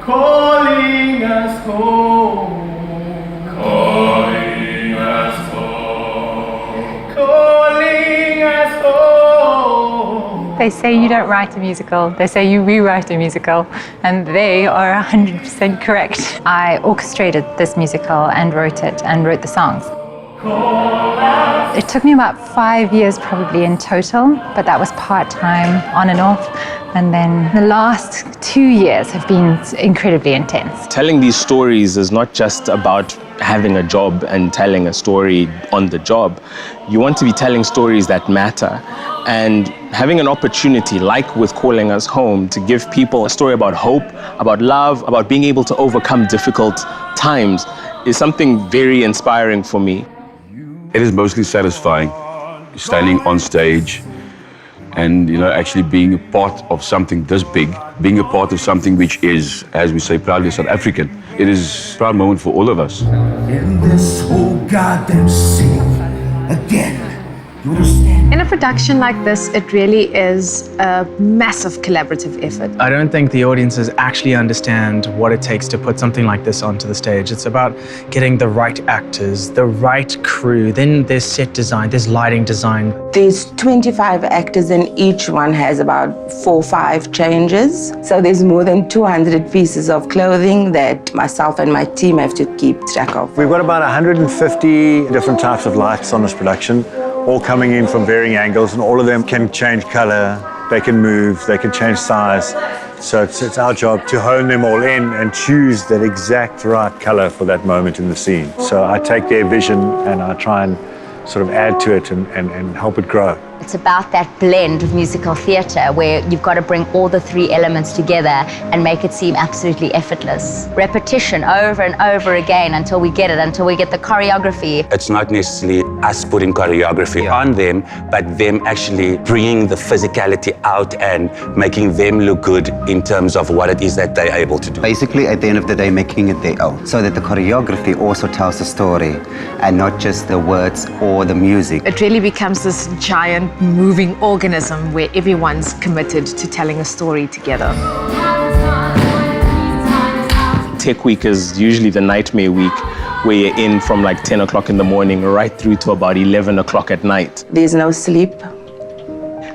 Calling us home. Calling us home. Calling us home. They say you don't write a musical, they say you rewrite a musical, and they are 100% correct. I orchestrated this musical and wrote the songs. It took me about 5 years probably in total, but that was part-time, on and off. And then the last 2 years have been incredibly intense. Telling these stories is not just about having a job and telling a story on the job. You want to be telling stories that matter. And having an opportunity, like with Calling Us Home, to give people a story about hope, about love, about being able to overcome difficult times is something very inspiring for me. It is mostly satisfying, standing on stage and, actually being a part of something this big, being a part of something which is, as we say, proudly South African. It is a proud moment for all of us. In this whole goddamn city, again, you understand? In a production like this, it really is a massive collaborative effort. I don't think the audiences actually understand what it takes to put something like this onto the stage. It's about getting the right actors, the right crew, then there's set design, there's lighting design. There's 25 actors and each one has about 4 or 5 changes. So there's more than 200 pieces of clothing that myself and my team have to keep track of. We've got about 150 different types of lights on this production, all coming in from varying angles, and all of them can change color, they can move, they can change size. So it's our job to hone them all in and choose that exact right color for that moment in the scene. So I take their vision and I try and sort of add to it and help it grow. It's about that blend of musical theatre where you've got to bring all the 3 elements together and make it seem absolutely effortless. Repetition over and over again until we get it, until we get the choreography. It's not necessarily us putting choreography on them, but them actually bringing the physicality out and making them look good in terms of what it is that they're able to do. Basically, at the end of the day, making it their own, so that the choreography also tells the story and not just the words or the music. It really becomes this giant moving organism where everyone's committed to telling a story together. Tech Week is usually the nightmare week where you're in from like 10 o'clock in the morning right through to about 11 o'clock at night. There's no sleep.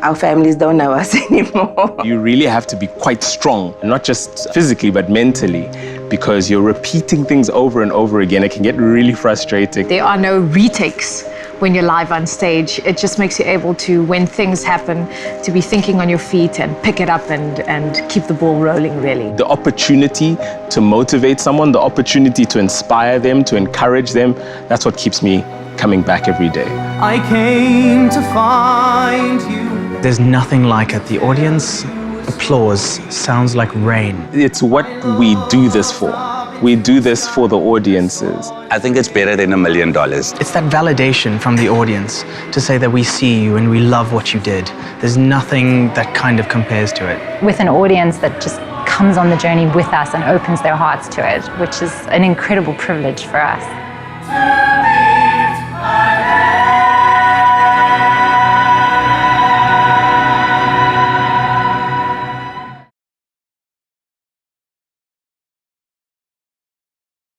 Our families don't know us anymore. You really have to be quite strong, not just physically, but mentally, because you're repeating things over and over again. It can get really frustrating. There are no retakes when you're live on stage. It just makes you able to, when things happen, to be thinking on your feet and pick it up and keep the ball rolling, really. The opportunity to motivate someone, the opportunity to inspire them, to encourage them, that's what keeps me coming back every day. I came to find you. There's nothing like it. The audience applause sounds like rain. It's what we do this for. We do this for the audiences. I think it's better than $1 million. It's that validation from the audience to say that we see you and we love what you did. There's nothing that kind of compares to it. With an audience that just comes on the journey with us and opens their hearts to it, which is an incredible privilege for us.